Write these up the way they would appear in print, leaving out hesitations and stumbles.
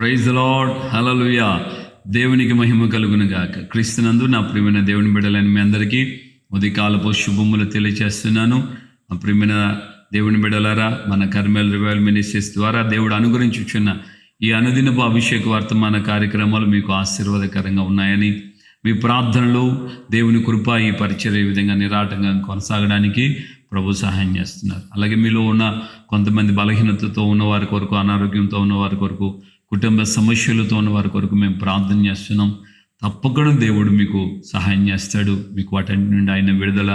Praise the lord, హల్లెలూయా. దేవునికి మహిమ కలుగును గాక. క్రీస్తునందు నా ప్రియమైన దేవుని బిడ్డలైన మీ అందరికీ ఉదయకాలపు శుభములు తెలియజేస్తున్నాను. మా ప్రియమైన దేవుని బిడ్డలారా, మన కర్మేల్ రివైవల్ మినిస్ట్రీస్ ద్వారా దేవుడు అనుగ్రహించుచున్న ఈ అనుదినపు అభిషేక వర్తమాన కార్యక్రమాలు మీకు ఆశీర్వాదకరంగా ఉన్నాయని, మీ ప్రార్థనలు, దేవుని కృప ఈ పరిచర్య ఈ విధంగా నిరాటంగా కొనసాగడానికి ప్రభు సహాయం చేస్తున్నారు. అలాగే మీలో ఉన్న కొంతమంది బలహీనతతో ఉన్న వారి కొరకు, అనారోగ్యంతో ఉన్న వారి కొరకు, కుటుంబ సమస్యలతో ఉన్న వారి కొరకు మేము ప్రార్థన చేస్తున్నాం. తప్పకుండా దేవుడు మీకు సహాయం చేస్తాడు. మీకు వాటి నుండి ఆయన విడుదల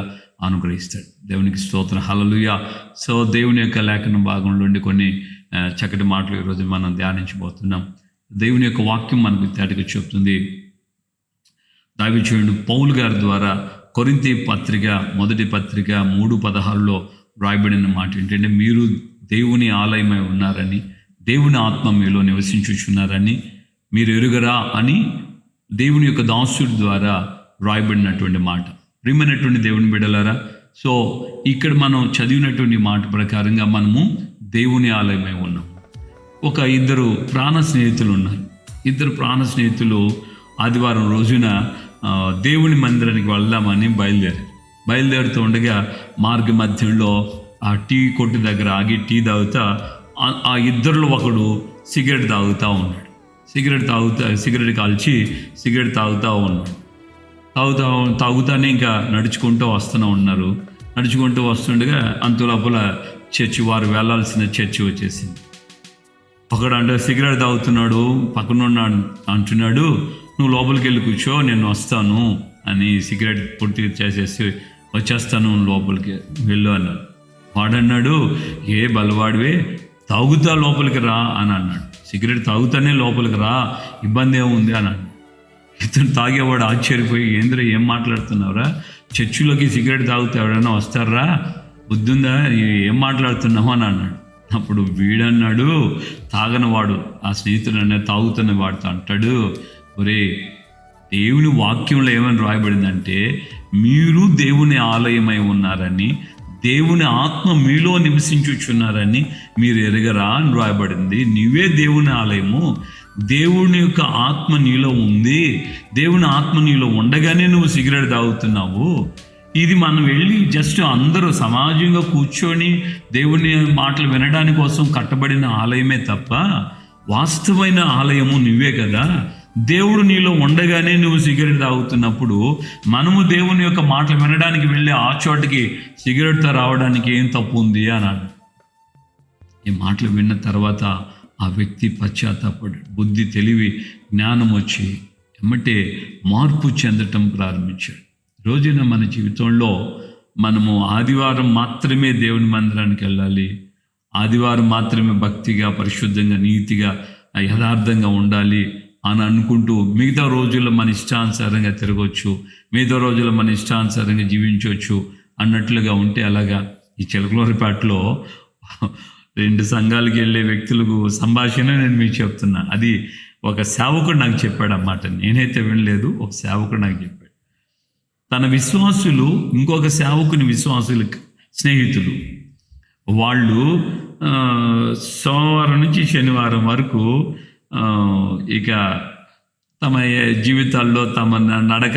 అనుగ్రహిస్తాడు. దేవునికి స్తోత్రం, హల్లెలూయా. సో దేవుని యొక్క లేఖన భాగంలో ఉండి కొన్ని చక్కటి మాటలు ఈరోజు మనం ధ్యానించబోతున్నాం. దేవుని యొక్క వాక్యం మనకు తేటగా చెప్తుంది. దావీదు పౌలు గారి ద్వారా కొరింథీ పత్రిక మొదటి పత్రిక 3:16 రాయబడిన మాట ఏంటంటే, మీరు దేవుని ఆలయమై ఉన్నారని, దేవుని ఆత్మ మీలో నివసించుచున్నారని మీరు ఎరుగరా అని దేవుని యొక్క దాసుడి ద్వారా రాయబడినటువంటి మాట. ప్రియమైనటువంటి దేవుని బిడ్డలారా, సో ఇక్కడ మనం చదివినటువంటి మాట ప్రకారంగా మనము దేవుని ఆలయమై ఉన్నాం. ఒక ఇద్దరు ప్రాణ స్నేహితులు ఉన్నారు. ఇద్దరు ప్రాణ స్నేహితులు ఆదివారం రోజున దేవుని మందిరానికి వెళ్దామని బయలుదేరుతూ ఉండగా మార్గ మధ్యంలో ఆ టీ కొట్టు దగ్గర ఆగి టీ తాగుతా ఆ ఇద్దరిలో ఒకడు సిగరెట్ తాగుతూ ఉన్నాడు. సిగరెట్ కాల్చి సిగరెట్ తాగుతూ ఉన్నాడు. తాగుతానే ఇంకా నడుచుకుంటూ ఉన్నారు. నడుచుకుంటూ వస్తుండగా అంతలోపల వారు వెళ్ళాల్సిన చర్చి వచ్చేసింది. ఒకడు అంటే సిగరెట్ తాగుతున్నాడు, పక్కన అంటున్నాడు, నువ్వు లోపలికి వెళ్ళి కూర్చో, నేను వస్తాను అని సిగరెట్ పూర్తి చేసేసి వచ్చేస్తాను, లోపలికి వెళ్ళు అన్నాడు. వాడన్నాడు, ఏ బలవాడివే, తాగుతా లోపలికి రా అని అన్నాడు. సిగరెట్ తాగుతానే లోపలికి రా, ఇబ్బంది ఏముంది అని అన్నాడు. ఇతను తాగేవాడు ఆశ్చర్యపోయి, ఏంద్ర ఏం మాట్లాడుతున్నావురా, చర్చిలోకి సిగరెట్ తాగుతా ఎవరైనా వస్తారా, బుద్ధుందా, ఏం మాట్లాడుతున్నావు అని అన్నాడు. అప్పుడు వీడన్నాడు, తాగనవాడు ఆ స్నేహితుడు అనే తాగుతున్న వాడితో అంటాడు, ఒరే, దేవుని వాక్యంలో ఏమని రాయబడిందంటే, మీరు దేవుని ఆలయమై ఉన్నారని, దేవుని ఆత్మ మీలో నివసించుచున్నారని మీరు ఎరగరా అని రాయబడింది. నీవే దేవుని ఆలయము, దేవుని యొక్క ఆత్మ నీలో ఉంది. దేవుని ఆత్మ నీలో ఉండగానే నువ్వు సిగరెట్ తాగుతున్నావు. ఇది మనం వెళ్ళి జస్ట్ అందరూ సమాజంగా కూర్చొని దేవుని మాటలు వినడానికి కోసం కట్టబడిన ఆలయమే తప్ప వాస్తవమైన ఆలయము నువ్వే కదా. దేవుడు నీలో ఉండగానే నువ్వు సిగరెట్ తాగుతున్నప్పుడు మనము దేవుని యొక్క మాటలు వినడానికి వెళ్ళి ఆ చోటికి సిగరెట్తో రావడానికి ఏం తప్పు ఉంది అన్నాడు. ఈ మాటలు విన్న తర్వాత ఆ వ్యక్తి పశ్చాత్తాపడ్డాడు. బుద్ధి, తెలివి, జ్ఞానం వచ్చి ఎమ్మటే మార్పు చెందటం ప్రారంభించాడు. రోజున మన జీవితంలో మనము ఆదివారం మాత్రమే దేవుని మందిరానికి వెళ్ళాలి, ఆదివారం మాత్రమే భక్తిగా, పరిశుద్ధంగా, నీతిగా, యథార్థంగా ఉండాలి అని అనుకుంటూ మిగతా రోజుల్లో మన ఇష్టానుసారంగా తిరగవచ్చు, మిగతా రోజుల్లో మన ఇష్టానుసారంగా జీవించవచ్చు అన్నట్లుగా ఉంటే అలాగా. ఈ చిలకలూరిపేటలో 2 సంఘాలకు వెళ్ళే వ్యక్తులకు సంభాషణ నేను మీకు చెప్తున్నా. అది ఒక సేవకుడు నాకు చెప్పాడు అన్నమాట. నేనైతే వినలేదు, ఒక సేవకుడు నాకు చెప్పాడు. తన విశ్వాసులు ఇంకొక సేవకుని విశ్వాసులు స్నేహితులు, వాళ్ళు సోమవారం నుంచి శనివారం వరకు ఇక తమ జీవితాల్లో తమ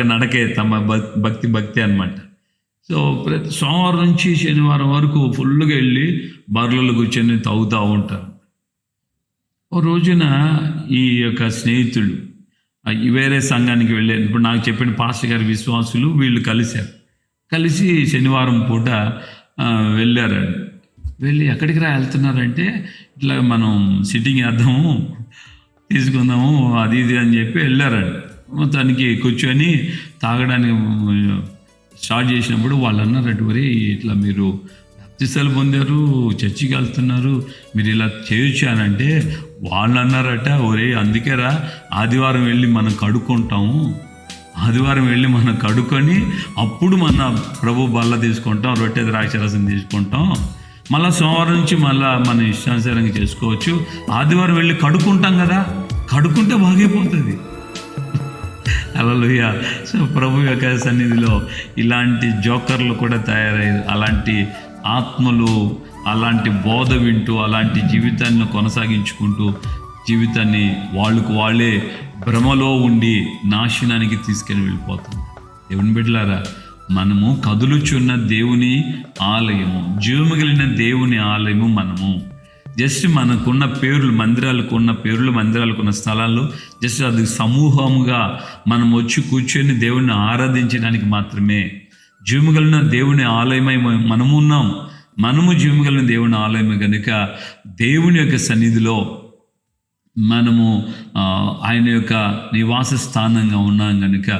నడకే తమ భక్తి అన్నమాట. సో ప్రతి సోమవారం నుంచి శనివారం వరకు ఫుల్గా వెళ్ళి బర్రెలు కూర్చొని తాగుతూ ఉంటారు. ఓ రోజున ఈ యొక్క స్నేహితులు వేరే సంఘానికి వెళ్ళారు. ఇప్పుడు నాకు చెప్పిన పాస్టర్ గారి విశ్వాసులు వీళ్ళు కలిసి శనివారం పూట వెళ్ళారండి. వెళ్ళి ఎక్కడికి వెళ్తున్నారంటే, ఇట్లా మనం సిట్టింగ్ వేద్దాము, తీసుకుందాము, అది ఇది అని చెప్పి వెళ్ళారండి. మొత్తానికి కూర్చొని తాగడానికి స్టార్ట్ చేసినప్పుడు వాళ్ళు అన్నారంటే, ఒరే, ఇట్లా మీరు బాప్తిసాలు పొందారు, చర్చికి వెళ్తున్నారు, మీరు ఇలా చేయొచ్చు అని అంటే, వాళ్ళు అన్నారట, ఒరే, అందుకేరా ఆదివారం వెళ్ళి మనం కడుక్కుంటాము, ఆదివారం వెళ్ళి మనం కడుక్కొని అప్పుడు మన ప్రభు బల్ల తీసుకుంటాం, రొట్టె ద్రాక్షరసం తీసుకుంటాం, మళ్ళీ సోమవారం నుంచి మళ్ళీ మన ఇష్టానుసారంగా చేసుకోవచ్చు, ఆదివారం వెళ్ళి కడుక్కుంటాం కదా, కడుక్కుంటే బాగైపోతుంది. హల్లెలూయా. సో ప్రభు యొక్క సన్నిధిలో ఇలాంటి జోకర్లు కూడా తయారయ్యారు. అలాంటి ఆత్మలు అలాంటి బోధ వింటూ అలాంటి జీవితాన్ని కొనసాగించుకుంటూ జీవితాన్ని వాళ్ళే భ్రమలో ఉండి నాశనానికి తీసుకెళ్ళి వెళ్ళిపోతుంది. దేవుని బిడ్డలారా, మనము కదులుచున్న దేవుని ఆలయము, జీవమిగిలిన దేవుని ఆలయము మనము. జస్ట్ మనకున్న పేర్లు, మందిరాలకున్న స్థలాల్లో జస్ట్ అది సమూహముగా మనం వచ్చి కూర్చొని దేవుణ్ణి ఆరాధించడానికి మాత్రమే. జీవమిగిలిన దేవుని ఆలయమై మనము ఉన్నాం. మనము జీవమిగిలిన దేవుని ఆలయమే కనుక దేవుని యొక్క సన్నిధిలో మనము ఆయన యొక్క నివాస స్థానంగా ఉన్నాం కనుక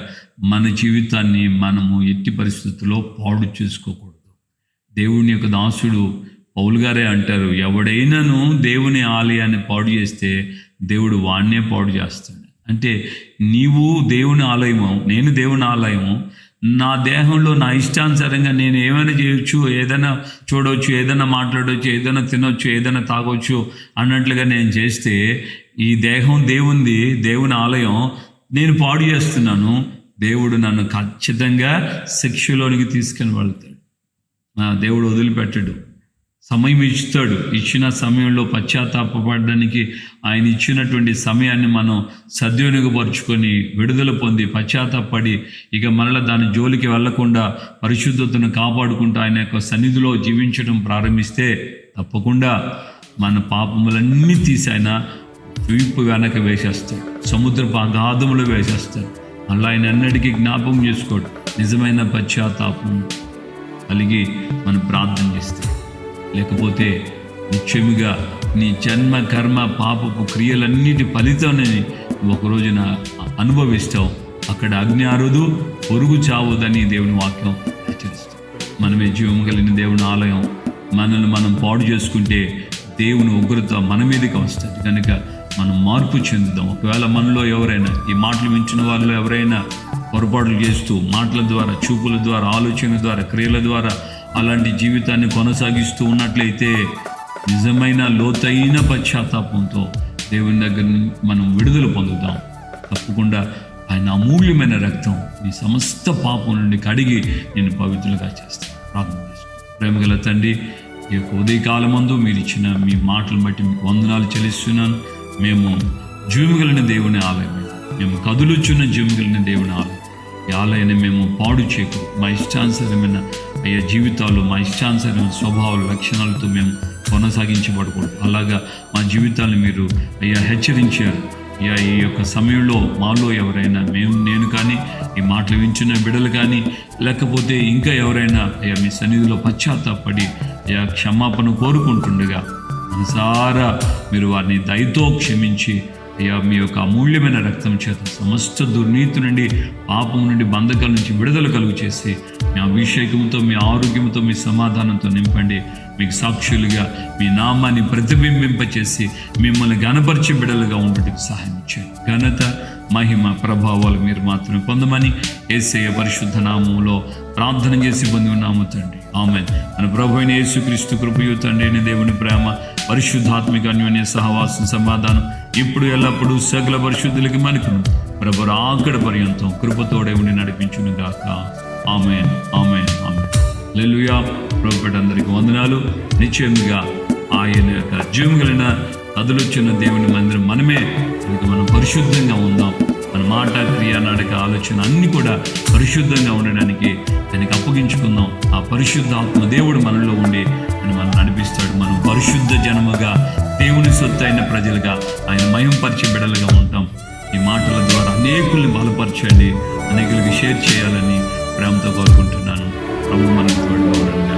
మన జీవితాన్ని మనము ఎట్టి పరిస్థితుల్లో పాడు చేసుకోకూడదు. దేవుని యొక్క దాసుడు పౌలు గారే అంటారు, ఎవడైనాను దేవుని ఆలయాన్ని పాడు చేస్తే దేవుడు వాడినే పాడు చేస్తాడు. అంటే నీవు దేవుని ఆలయము, నేను దేవుని ఆలయము. నా దేహంలో నా ఇష్టానుసారంగా నేను ఏమైనా చేయొచ్చు, ఏదైనా చూడవచ్చు, ఏదైనా మాట్లాడవచ్చు, ఏదైనా తినొచ్చు, ఏదైనా తాగొచ్చు అన్నట్లుగా నేను చేస్తే ఈ దేహం దేవుంది, దేవుని ఆలయం నేను పాడు చేస్తున్నాను. దేవుడు నన్ను ఖచ్చితంగా శిక్షలోనికి తీసుకొని వెళ్తాడు. నా దేవుడు వదిలిపెట్టడు, సమయం ఇస్తాడు. ఇచ్చిన సమయంలో పశ్చాత్తాపడడానికి ఆయన ఇచ్చినటువంటి సమయాన్ని మనం సద్వినియోగపరుచుకొని విడుదల పొంది పశ్చాత్తాపడి ఇక మరల దాని జోలికి వెళ్లకుండా పరిశుద్ధతను కాపాడుకుంటూ ఆయన యొక్క సన్నిధిలో జీవించడం ప్రారంభిస్తే తప్పకుండా మన పాపములన్నీ తీసి ఆయన వీపు వెనక వేసేస్తాడు, సముద్రపు అగాధములు వేసేస్తాడు. మళ్ళీ ఆయన అన్నిటికీ జ్ఞాపకం చేసుకోడు. నిజమైన పశ్చాత్తాపం కలిగి మనం ప్రార్థన చేస్తాం. లేకపోతే నిత్యముగా నీ జన్మ కర్మ పాపపు క్రియలన్నిటి ఫలితాన్ని ఒకరోజున అనుభవిస్తావు. అక్కడ అగ్ని ఆరుదు, పొరుగు చావదని దేవుని వాక్యం హెచ్చరిస్తాం. మనమే జీవం కలిగిన దేవుని ఆలయం. మనల్ని మనం పాడు చేసుకుంటే దేవుని ఉగ్రత మన మీదకి వస్తుంది. కనుక మనం మార్పు చెందుదాం. ఒకవేళ మనలో ఎవరైనా ఈ మాటలు వించిన వాళ్ళలో ఎవరైనా పొరపాట్లు చేస్తూ మాటల ద్వారా, చూపుల ద్వారా, ఆలోచన ద్వారా, క్రియల ద్వారా అలాంటి జీవితాన్ని కొనసాగిస్తూ ఉన్నట్లయితే నిజమైన లోతైన పశ్చాత్తాపంతో దేవుని దగ్గర మనం విడుదల పొందుతాం. తప్పకుండా ఆయన అమూల్యమైన రక్తం నీ సమస్త పాపం నుండి కడిగి నేను పవిత్రులుగా చేస్తాను. ప్రార్థన చేసుకుంటాను. ప్రేమగల తండ్రి, ఈ యొక్క ఉదయకాలమందు మీరు ఇచ్చిన మీ మాటలను బట్టి మీకు వందనాలు చెల్లిస్తున్నాను. మేము జీవమిగిలిన దేవుని ఆలయం, మేము కదులుచున్న జీవమిగిలిన దేవుని ఆలయం. ఈ ఆలయాన్ని మేము పాడు చేయకూడదు. మా ఇష్టానుసరమైన అయ్యా జీవితాలు, మా ఇష్టానుసరమైన స్వభావాల లక్షణాలతో మేము కొనసాగించబడకూడదు. అలాగా మా జీవితాన్ని మీరు అయ్యా హెచ్చరించారు. అయ్యా ఈ యొక్క సమయంలో మాలో ఎవరైనా నేను కానీ ఈ మాటలు వింటున్న బిడ్డలు కానీ లేకపోతే ఇంకా ఎవరైనా అయ్యా మీ సన్నిధిలో పశ్చాత్తాపడి అయ్యా క్షమాపణ కోరుకుంటుండగా మనసారా మీరు వారిని దయతో క్షమించి అయ్యా మీ యొక్క అమూల్యమైన రక్తం చేత సమస్త దుర్నీతి నుండి, పాపం నుండి, బంధకాల నుంచి విడుదల కలుగు చేసి మీ అభిషేకంతో, మీ ఆరోగ్యంతో, మీ సమాధానంతో నింపండి. మీకు సాక్షులుగా మీ నామాన్ని ప్రతిబింబింపచేసి మిమ్మల్ని ఘనపరిచే బిడ్డలుగా ఉండడానికి సహాయం చేయండి. ఘనత, మహిమ, ప్రభావాలు మీరు మాత్రమే పొందమని యేసయ్య పరిశుద్ధ నామములో ప్రార్థన చేసి పొంది ఉన్నాము తండ్రి. ఆమేన్. మన ప్రభు అయిన యేసుక్రీస్తు కృపయు తండ్రి అయిన దేవుని ప్రేమ, పరిశుద్ధాత్మిక అన్యోన్య సహవాసం, సమాధానం ఇప్పుడు ఎల్లప్పుడూ సకల పరిశుద్ధులకి మనకును ప్రభు రాకడ పర్యంతం కృపతోడే ఉండి నడిపించును గాక. ఆమేన్, ఆమేన్, ఆమేన్. హల్లెలూయా. ప్రభువుకి అందరికీ వందనాలు. నిశ్చయముగా ఆయన యొక్క జీవమిగిలిన కదులుచున్న దేవుని మందిరం మనమే. మనం పరిశుద్ధంగా ఉందాం. మన మాట, క్రియ, నడక, ఆలోచన అన్నీ కూడా పరిశుద్ధంగా ఉండడానికి ఆయనకి అప్పగించుకుందాం. ఆ పరిశుద్ధ ఆత్మ దేవుడు మనలో ఉండి మనం నడిపిస్తాడు. మనం పరిశుద్ధ జనముగా, దేవుని సొత్తు అయిన ప్రజలుగా, ఆయన మహిమపరిచే బిడ్డలుగా ఉంటాం. ఈ మాటల ద్వారా అనేకుల్ని బలపరచండి, అనేకులకి షేర్ చేయాలని ప్రేమతో కోరుకుంటున్నాను. ప్రభు మనకు తోడుగా ఉండండి.